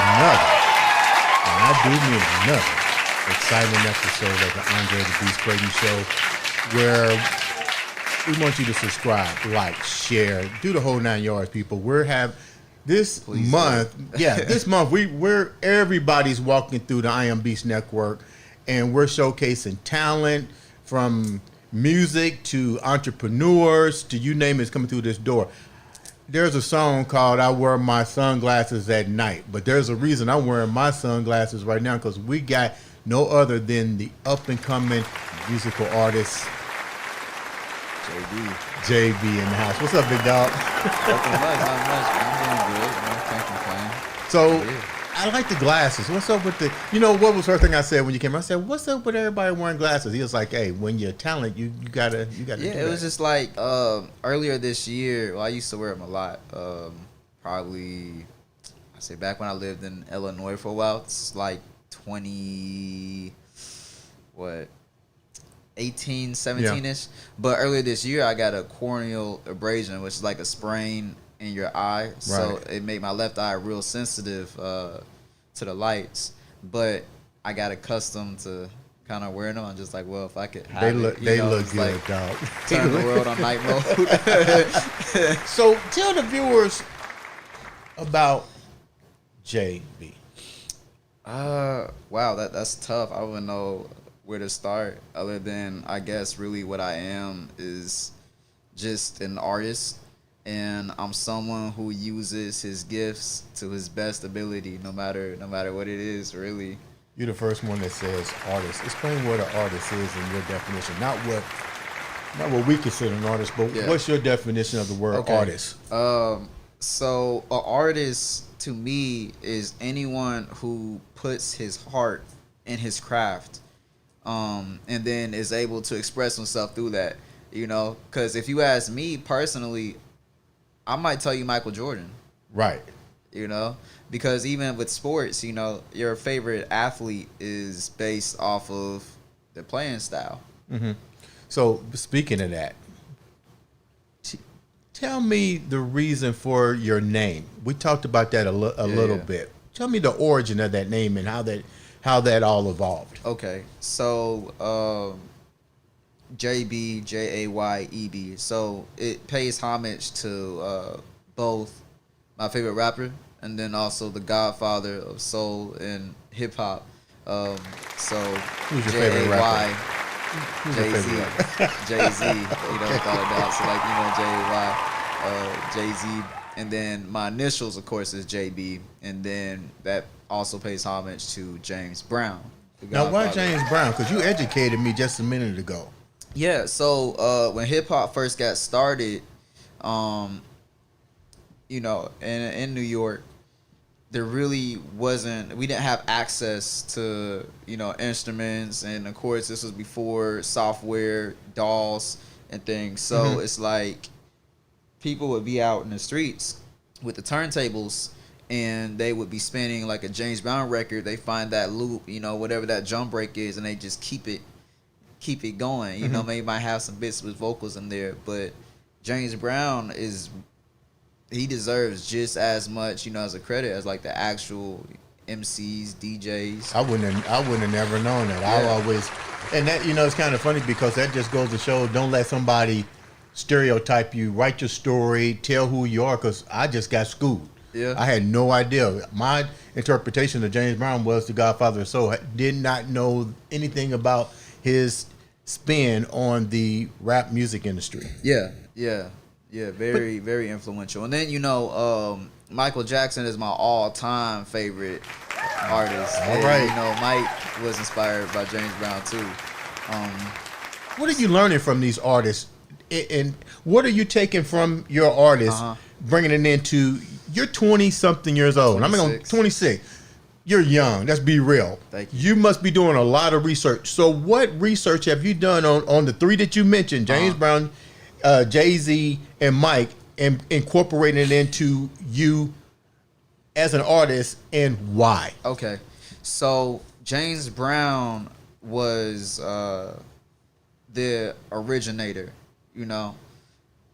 another, and I do mean another, exciting episode of the Andre the Beast Crayton Show, where we want you to subscribe, like, share, do the whole 9 yards, people. This month, we're everybody's walking through the iambeast network, and we're showcasing talent from music to entrepreneurs to you name it's coming through this door. There's a song called "I Wear My Sunglasses at Night," but there's a reason I'm wearing my sunglasses right now, because we got no other than the up and coming musical artist JB in the house. What's up, big dog? Nothing much, not much. I'm doing good. Can't complain. So I like the glasses. What's up with the? You know what was the first thing I said when you came? I said, "What's up with everybody wearing glasses?" He was like, "Hey, when you're talent, you gotta." Yeah, do it that. was just like earlier this year. Well, I used to wear them a lot. Probably, I say back when I lived in Illinois for a while. It's like 18, 17-ish. But earlier this year, I got a corneal abrasion, which is like a sprain in your eye. Right. So it made my left eye real sensitive to the lights. But I got accustomed to kind of wearing them. I'm just like, well, if I could have they look good, like, dog. Turn the world on night mode. So tell the viewers about JB. Wow, that's tough. I wouldn't know where to start, other than I guess really what I am is just an artist, and I'm someone who uses his gifts to his best ability, no matter what it is, really. You're the first one that says artist. Explain what an artist is in your definition. Not what we consider an artist, but what's your definition of the word artist? So an artist to me is anyone who puts his heart in his craft, and then is able to express himself through that, because if you ask me personally, I might tell you Michael Jordan. Right. Because even with sports, your favorite athlete is based off of their playing style. Mm-hmm. So speaking of that, tell me the reason for your name. We talked about that a little bit. Tell me the origin of that name and how that all evolved. Okay, so JB, JAYEB. So it pays homage to both my favorite rapper and then also the godfather of soul and hip hop. So who's your favorite rapper? Jay-Z, without a doubt. So Jay-Z, and then my initials, of course, is JB, and then that also pays homage to James Brown. Now, why James Brown? Because you educated me just a minute ago. Yeah, so when hip hop first got started, in New York, there really wasn't. We didn't have access to instruments, and of course, this was before software, DAWs, and things. So it's like people would be out in the streets with the turntables, and they would be spinning like a James Brown record. They find that loop, whatever that drum break is, and they just keep it going. Maybe might have some bits with vocals in there, but James Brown he deserves just as much, as a credit as like the actual MCs, DJs. I wouldn't have never known that. I always, and that it's kind of funny because that just goes to show, don't let somebody stereotype you. Write your story, tell who you are, because I just got schooled. Yeah, I had no idea. My interpretation of James Brown was the Godfather of Soul. I did not know anything about his spin on the rap music industry. Yeah, very, very influential. And then Michael Jackson is my all-time favorite artist. All right. Mike was inspired by James Brown too. What are you learning from these artists, and what are you taking from your artists, bringing it into? You're 20-something years old. 26. I'm 26. You're young. Let's be real. Thank you. You must be doing a lot of research. So what research have you done on the three that you mentioned, James Brown, Jay-Z, and Mike, and incorporating it into you as an artist, and why? Okay. So James Brown was the originator,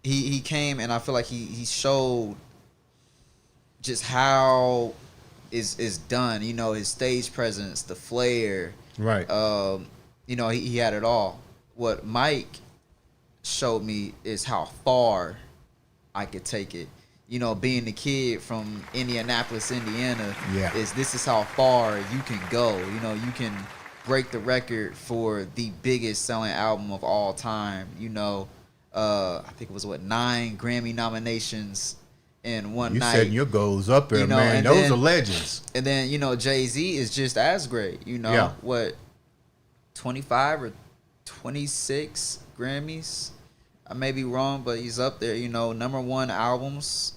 He came, and I feel like he showed just how is done. You know, his stage presence, the flair. Right. You know, he had it all. What Mike showed me is how far I could take it. You know, being the kid from Indianapolis, Indiana, this is how far you can go. You know, you can break the record for the biggest selling album of all time. You know, I think it was 9 Grammy nominations in one night. You setting your goals up there, you know, man. Those are legends. And then, you know, Jay-Z is just as great. You know, 25 or 26 Grammys. I may be wrong, but he's up there. You know, #1 albums,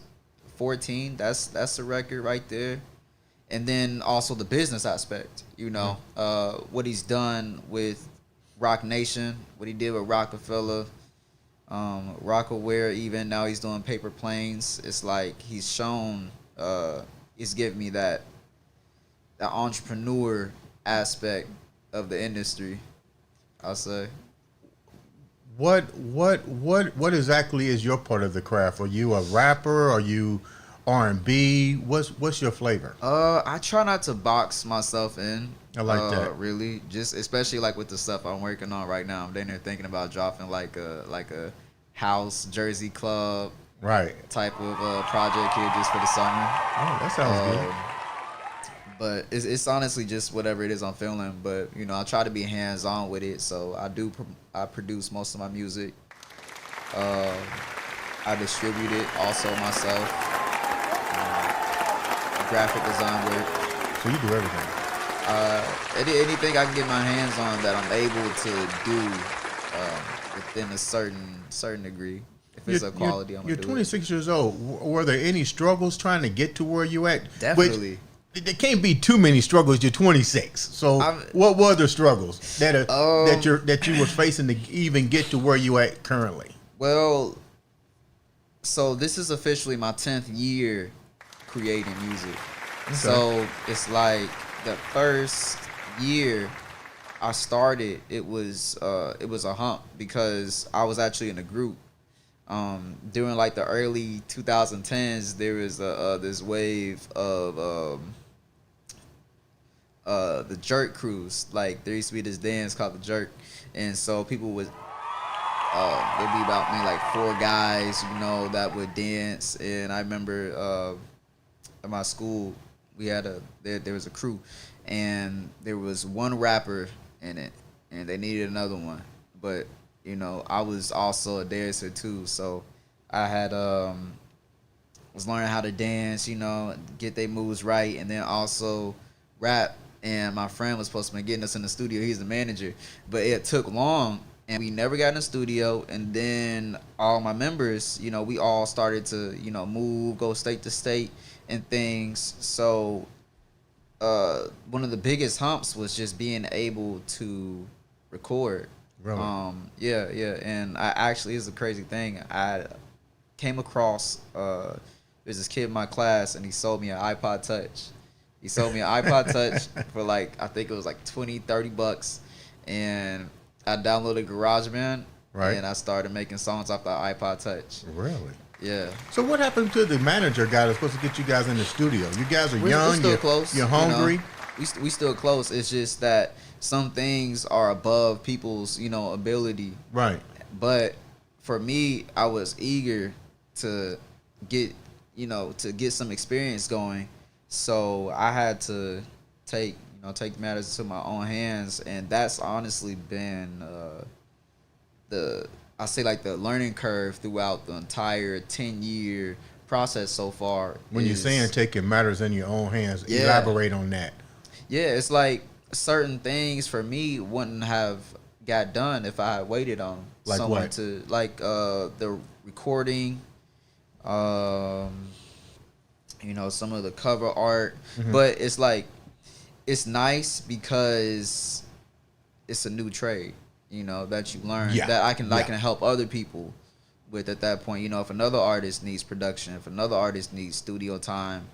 14. That's a record right there. And then also the business aspect. You know, what he's done with Roc Nation, what he did with Rockefeller, Rockaware. Even now he's doing Paper Planes. It's like he's shown. He's given me that entrepreneur aspect of the industry, I'll say. What exactly is your part of the craft? Are you a rapper? Are you R&B? What's your flavor? I try not to box myself in. I like that. Really, just especially like with the stuff I'm working on right now. I'm then there thinking about dropping like a house Jersey club type of project here just for the summer. Oh, that sounds good. But it's honestly just whatever it is I'm feeling. But, you know, I try to be hands-on with it. So I produce most of my music. I distribute it also myself. Graphic design work. So you do everything. Anything I can get my hands on that I'm able to do within a certain degree. If it's a quality, I'm gonna do it. You're 26 years old. Were there any struggles trying to get to where you at? Definitely. There can't be too many struggles. You're 26. So what were the struggles that you were facing to even get to where you at currently? Well, so this is officially my 10th year creating music. Okay. So it's like the first year I started, it was a hump because I was actually in a group. During like the early 2010s, there was this wave of the jerk crews. Like there used to be this dance called the jerk, and so people would there'd be about maybe like 4 guys, you know, that would dance. And I remember at my school we had there was a crew, and there was one rapper in it, and they needed another one, but you know, I was also a dancer too, so I had was learning how to dance, you know, get their moves right, and then also rap. And my friend was supposed to be getting us in the studio. He's the manager, but it took long, and we never got in the studio. And then all my members, you know, we all started to, you know, move, go state to state, and things. So one of the biggest humps was just being able to record. Really? Yeah, and I actually, it's a crazy thing. I came across there's this kid in my class, and he sold me an iPod Touch. He sold me an iPod Touch for like, I think it was like $20-30, and I downloaded GarageBand, and I started making songs off the iPod Touch. Really? Yeah. So what happened to the manager guy that's supposed to get you guys in the studio? You guys are young. We're still close. You're hungry. You know? We still close. It's just that some things are above people's, you know, ability. Right. But for me, I was eager to get some experience going. So I had to take matters into my own hands, and that's honestly been the learning curve throughout the entire 10-year process so far. When you're saying taking matters in your own hands, elaborate on that. Yeah, it's like certain things for me wouldn't have got done if I had waited on someone to, like the recording, you know, some of the cover art. But it's like, it's nice because it's a new trade, you know, that you learn that I can help other people with at that point. You know, if another artist needs production, if another artist needs studio time,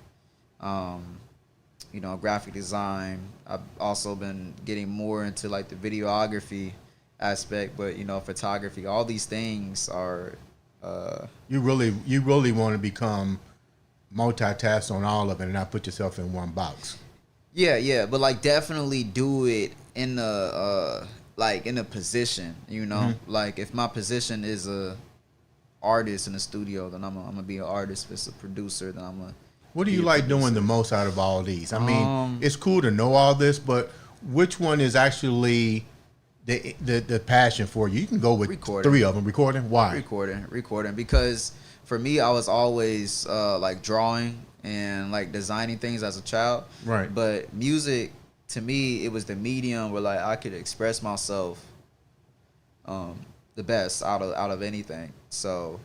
you know, graphic design. I've also been getting more into like the videography aspect, but you know, photography, all these things are you really want to become multitask on all of it and not put yourself in one box. Yeah, but like definitely do it in a like in a position, you know. Like if my position is a artist in the studio, then I'm gonna be an artist. If it's a producer, then I'm gonna. What do you like doing the most out of all these? I mean, it's cool to know all this, but which one is actually the passion for you? You can go with Recording. 3 of them. Recording? Why? Recording because for me I was always like drawing and like designing things as a child, Right. but music to me it was the medium where like I could express myself the best out of anything. So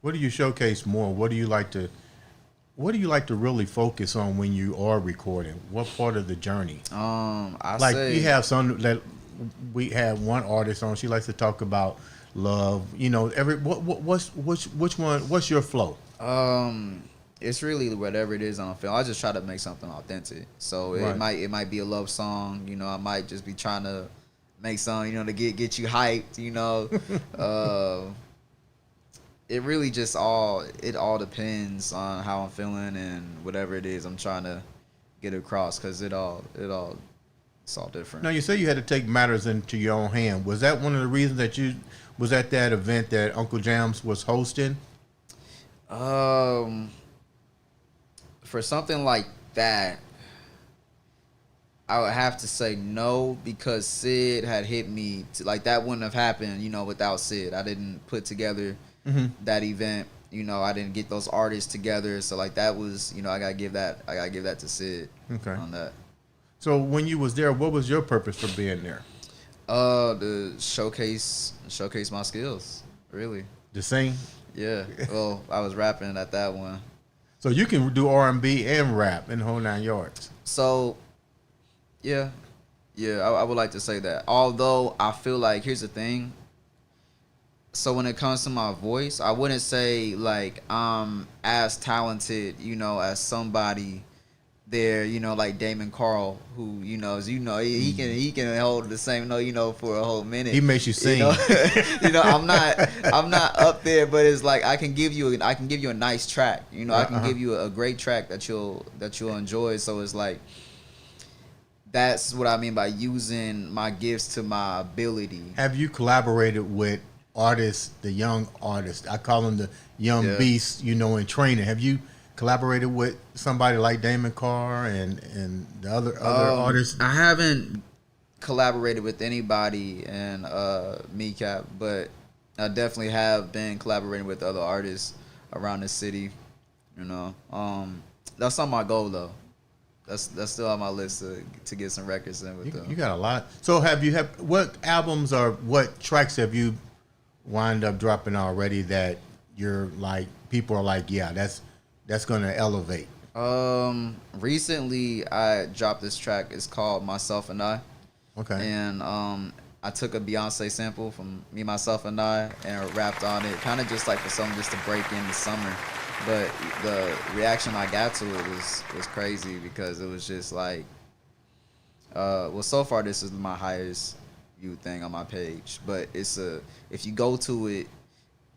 What do you showcase more? What do you like to really focus on when you are recording? What part of the journey? I Like say you have some that we have one artist on. She likes to talk about love. You know, which one? What's your flow? it's really whatever it is on film. I just try to make something authentic. So Right. it might be a love song. You know, I might just be trying to make something, you know, to get you hyped. You know, it really just all depends on how I'm feeling and whatever it is I'm trying to get across. Cause it's all different. Now you say you had to take matters into your own hand. Was that one of the reasons that you was at that event that Uncle Jams was hosting? For something like that, I would have to say no because Sid had hit me. Like that wouldn't have happened, you know, without Sid. I didn't put together that event. You know, I didn't get those artists together. So like that was, you know, I gotta give that to Sid. Okay. On that. So when you was there, what was your purpose for being there? To showcase my skills, really. To sing? Yeah. Well, I was rapping at that one. So you can do R&B and rap in the whole 9 yards. So, yeah, I would like to say that. Although I feel like here's the thing. So when it comes to my voice, I wouldn't say like I'm as talented, you know, as somebody there, you know, like Damon Carl, who he can hold the same note, you know, for a whole minute. He makes you sing. You know, you know, I'm not up there, but it's like I can give you a nice track. You know, I can give you a great track that you'll enjoy. So it's like that's what I mean by using my gifts to my ability. Have you collaborated with artists, the young artists? I call them the young beasts, you know, in training. Have you collaborated with somebody like Damon Carr and the other artists? I haven't collaborated with anybody in Meecap, but I definitely have been collaborating with other artists around the city. You know, that's on my goal though. That's still on my list to get some records in with them. You got a lot. So what albums or what tracks have you wind up dropping already that you're like people are like, yeah, that's gonna elevate? Recently I dropped this track. It's called Myself and I. Okay. And I took a Beyonce sample from Me, Myself and I and rapped on it, kind of just like for something just to break in the summer. But the reaction I got to it was crazy because it was just like, well, so far this is my highest viewed thing on my page. But if you go to it,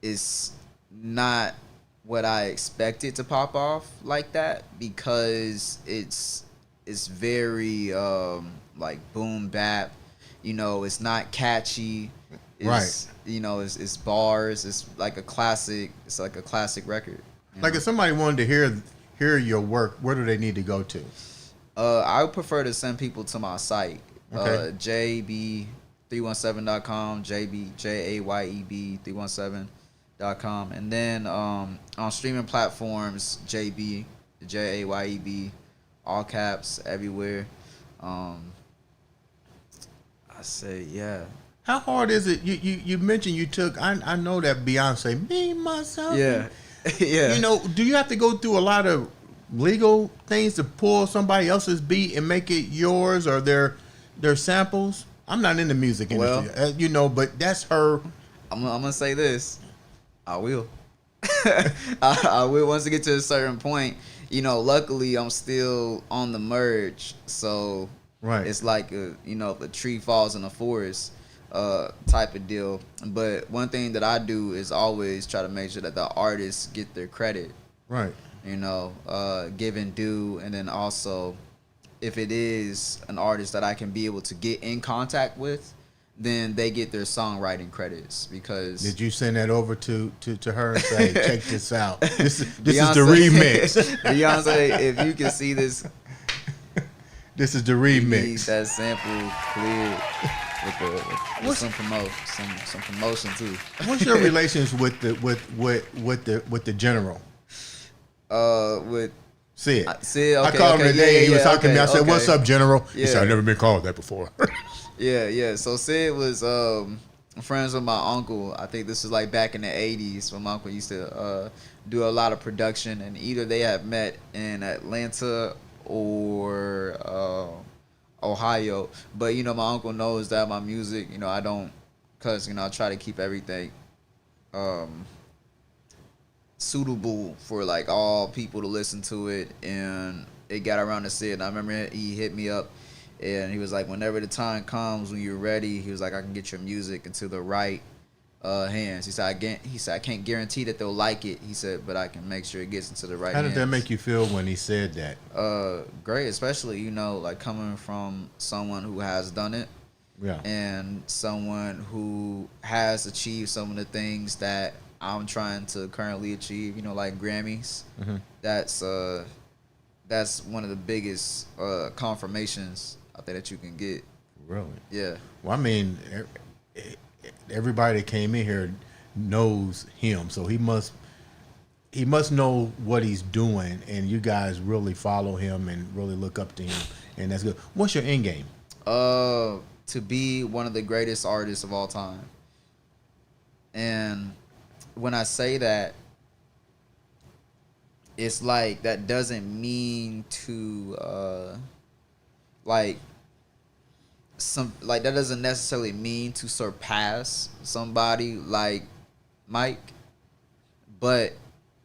it's not what I expected to pop off like that because it's very like boom bap, you know. It's not catchy. Right. You know, it's bars. It's like a classic. It's like a classic record. Like if somebody wanted to hear your work, where do they need to go to? I would prefer to send people to my site. Okay. JAYE317.com, JAYEB317.com, and then on streaming platforms, JAYEB, all caps everywhere. I say yeah. How hard is it? You mentioned you took. I know that Beyonce, me myself. Yeah. Yeah. You know, do you have to go through a lot of legal things to pull somebody else's beat and make it yours, or their samples? I'm not in the music industry, you know, but that's her. I'm gonna say this. I will. I will once I get to a certain point. You know, luckily I'm still on the merge, so it's like if a tree falls in a forest type of deal. But one thing that I do is always try to make sure that the artists get their credit. Right. giving due, and then also if it is an artist that I can be able to get in contact with, then they get their songwriting credits. Because did you send that over to her and say, check this out? This is the remix. Beyonce, if you can see this, this is the remix. That sample cleared with some promotion too. What's your relations with the general? With Sid. Sid, okay, I called him today. He was talking to me. I said, "What's up, General?" He said, "I've never been called that before." Yeah. So Sid was friends with my uncle. I think this was like back in the '80s when my uncle used to do a lot of production, and either they had met in Atlanta or Ohio. But my uncle knows that my music, I don't, cause I try to keep everything suitable for like all people to listen to it, and it got around to Sid. And I remember he hit me up, and he was like, whenever the time comes when you're ready, he was like, I can get your music into the right hands. He said, I can't guarantee that they'll like it. He said, but I can make sure it gets into the right hands. How did that make you feel when he said that? Great, especially like coming from someone who has done it. Yeah. And someone who has achieved some of the things that I'm trying to currently achieve, like Grammys. Mm-hmm. That's one of the biggest confirmations I think that you can get. Really? Yeah. Well, I mean, everybody that came in here knows him, so he must know what he's doing, and you guys really follow him and really look up to him, and that's good. What's your end game? To be one of the greatest artists of all time. And when I say that, it's like that doesn't mean to that doesn't necessarily mean to surpass somebody like Mike, but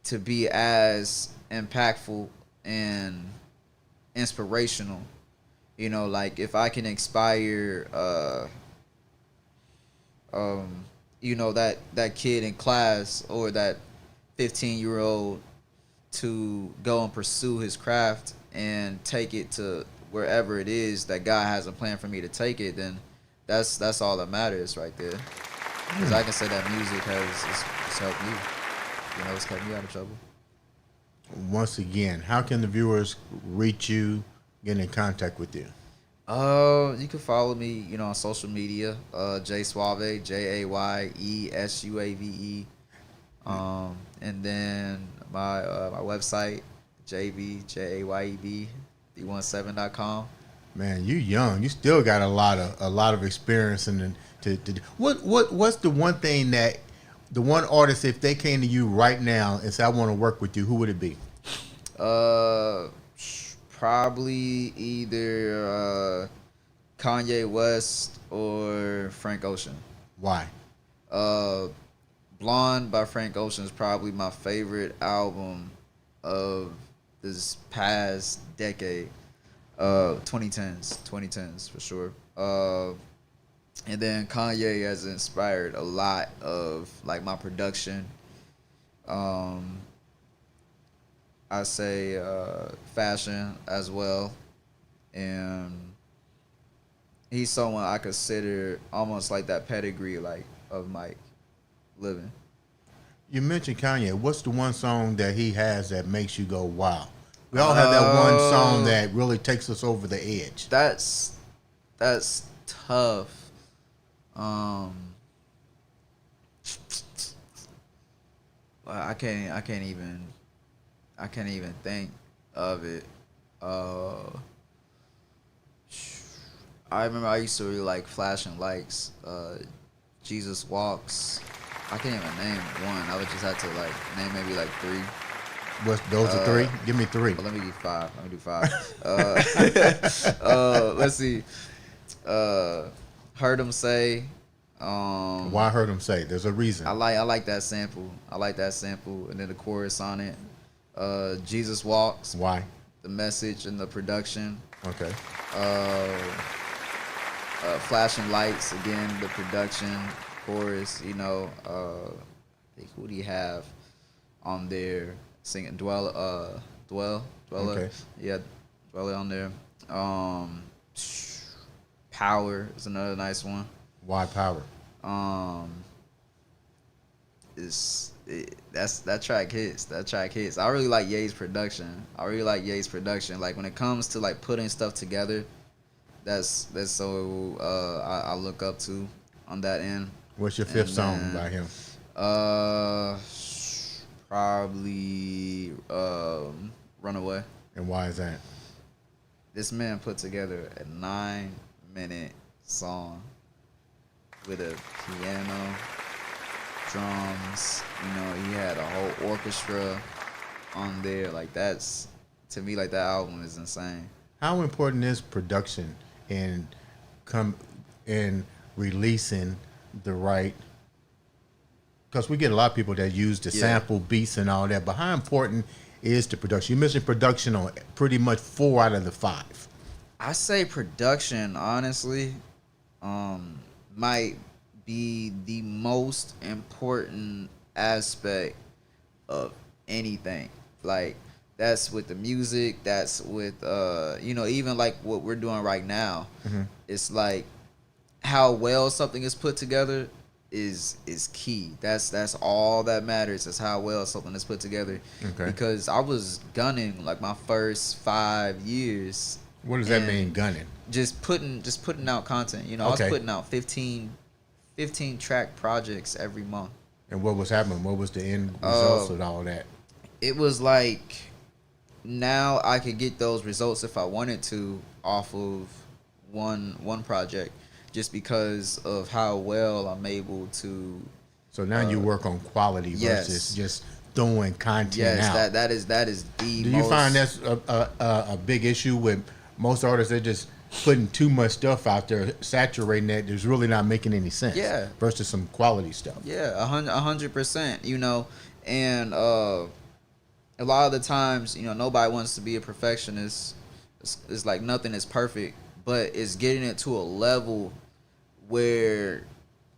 to be as impactful and inspirational. Like if I can inspire that kid in class, or that 15-year-old to go and pursue his craft and take it to wherever it is that God has a plan for me to take it, then that's all that matters right there. Because I can say that music has helped me. It's kept me out of trouble. Once again, how can the viewers reach you, get in contact with you? You can follow me, on social media, JAYESUAVE, JAYESUAVE. And then my website, JAYEB, D17.com. Man, you young. You still got a lot of experience, and what's the one thing that the one artist, if they came to you right now and said, I want to work with you, who would it be? Probably either Kanye West or Frank Ocean. Why? Blonde by Frank Ocean is probably my favorite album of this past decade. 2010s for sure. And then Kanye has inspired a lot of like my production. I say fashion as well, and he's someone I consider almost like that pedigree like of Mike living. You mentioned Kanye. What's the one song that he has that makes you go, wow? We all have that one song that really takes us over the edge. That's tough. I can't even think of it. I remember I used to really like Flashing Lights, Jesus Walks. I can't even name one. I would just have to like name maybe like three. Those are three? Give me three. Let me do five. Let's see. Heard 'Em Say. Why Heard 'Em Say? There's a reason. I like that sample. And then the chorus on it. Jesus Walks. Why? The message and the production. Okay. Flashing Lights, again, the production, chorus, I think who do you have on there? singing Dweller. Okay. Yeah, Dweller on there. Power is another nice one. Why Power? That track hits. That track hits. I really like Ye's production. Like when it comes to like putting stuff together, that's so I look up to on that end. What's your fifth song by him? Probably Runaway. And why is that? This man put together a 9-minute song with a piano, drums. You know, he had a whole orchestra on there. Like that's, to me, like that album is insane. How important is production in releasing the right? Because we get a lot of people that use the sample beats and all that, but how important is the production? You mentioned production on pretty much 4 out of the 5. I say production, honestly, might be the most important aspect of anything. Like that's with the music, that's with even like what we're doing right now. Mm-hmm. It's like how well something is put together is key. That's all that matters, is how well something is put together. Okay. Because I was gunning like my first 5 years. What does that mean, gunning? Just putting out content. You know, okay. I was putting out 15 track projects every month. And what was happening? What was the end results of all that? It was like now I could get those results if I wanted to off of one project, just because of how well I'm able to. So now you work on quality versus just throwing content out. Yes, that is the. Do you find that's a big issue with most artists? They're just putting too much stuff out there, saturating that. There's really not making any sense. Yeah. Versus some quality stuff. Yeah, 100%. You know, and a lot of the times, you know, nobody wants to be a perfectionist. It's like nothing is perfect, but it's getting it to a level where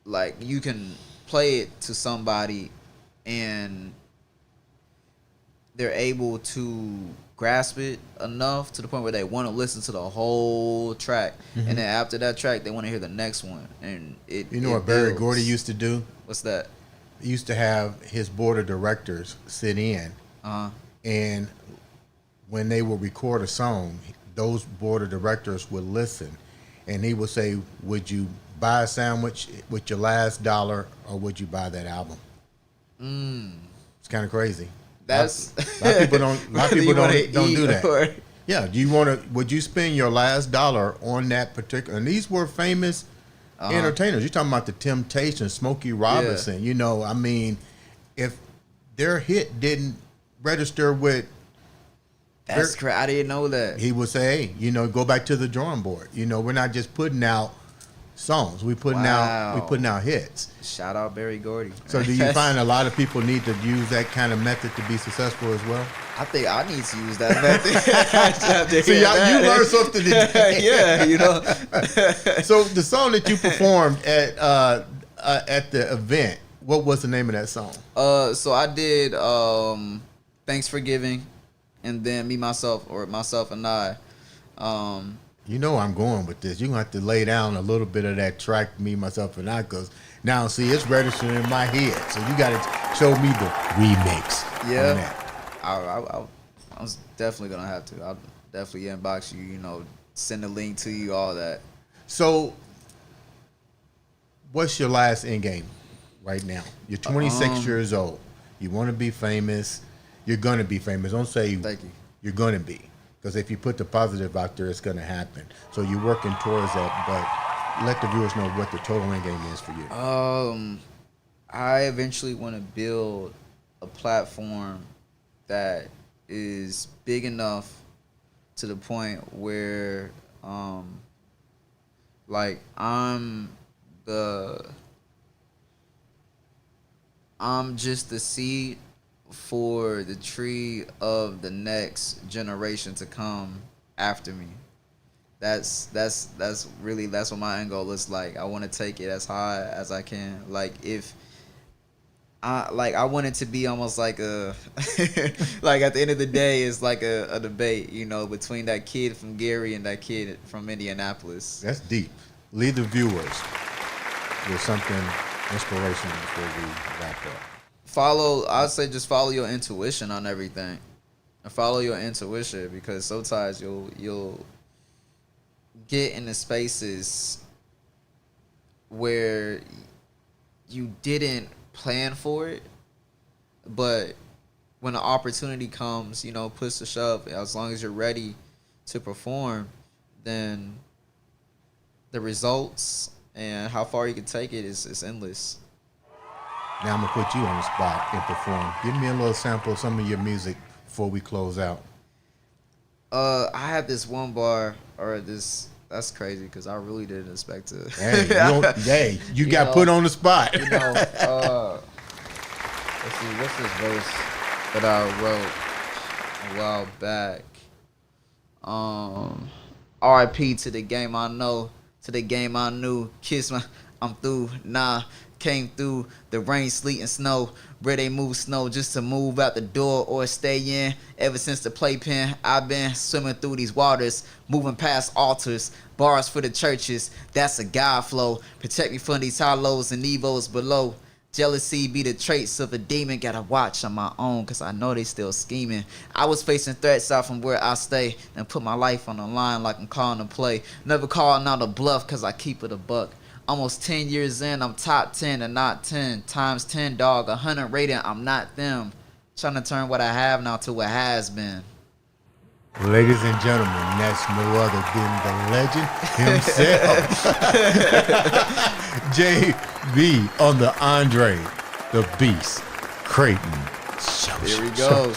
like you can play it to somebody and they're able to grasp it enough to the point where they want to listen to the whole track. Mm-hmm. And then after that track they want to hear the next one. And what Barry Gordy used to do? What's that? He used to have his board of directors sit in, and when they would record a song, those board of directors would listen, and he would say, would you buy a sandwich with your last dollar, or would you buy that album? It's kind of crazy. That's a lot of people don't do that. Or... Yeah, would you spend your last dollar on that particular? And these were famous entertainers. You're talking about the Temptations, Smokey Robinson. Yeah. You know, I mean, if their hit didn't register with, that's crazy. I didn't know that. He would say, hey, go back to the drawing board. You know, we're not just putting out songs. We putting out hits. Shout out Barry Gordy. So do you find a lot of people need to use that kind of method to be successful as well? I think I need to use that method. See, you learned something today. Yeah, you know. So the song that you performed at the event, what was the name of that song? So I did Thanks for Giving, and then myself and I. You know I'm going with this. You're going to have to lay down a little bit of that track, Me, Myself, and I, because now, see, it's registering in my head. So you got to show me the remix. Yeah. I was definitely going to have to. I'll definitely inbox you, send a link to you, all that. So what's your last end game right now? You're 26 years old. You want to be famous. You're going to be famous. Don't say thank you. You're going to be. Because if you put the positive out there, it's going to happen. So you're working towards that, but let the viewers know what the total end game is for you. I eventually want to build a platform that is big enough to the point where, like, I'm just the seed for the tree of the next generation to come after me. That's what my end goal is. Like, I want to take it as high as I can. Like, if I want it to be almost like a like at the end of the day, it's like a debate, you know, between that kid from Gary and that kid from Indianapolis. That's deep. Leave the viewers with something inspirational before we wrap up. I'd say just follow your intuition on everything, and follow your intuition, because sometimes you'll get into spaces where you didn't plan for it, but when an opportunity comes, you know, push the shove, as long as you're ready to perform, then the results and how far you can take it is endless. Now I'm going to put you on the spot and perform. Give me a little sample of some of your music before we close out. I have this one bar, or this. That's crazy because I really didn't expect to. You got put on the spot. You know, let's see, what's this verse that I wrote a while back? R.I.P. to the game I know, to the game I knew. Kiss my, I'm through. Nah, came through the rain, sleet, and snow. Where they move snow just to move out the door or stay in. Ever since the playpen, I've been swimming through these waters, moving past altars, bars for the churches. That's a God flow. Protect me from these hollows and evils below. Jealousy be the traits of a demon. Gotta watch on my own, cause I know they still scheming. I was facing threats out from where I stay, and put my life on the line like I'm calling a play. Never calling out a bluff, cause I keep it a buck. Almost 10 years in, I'm top 10 and not 10. Times 10, dog, 100 rating, I'm not them. Trying to turn what I have now to what has been. Ladies and gentlemen, that's no other than the legend himself. JB on the Andre, the Beast, Crayton. Here we go.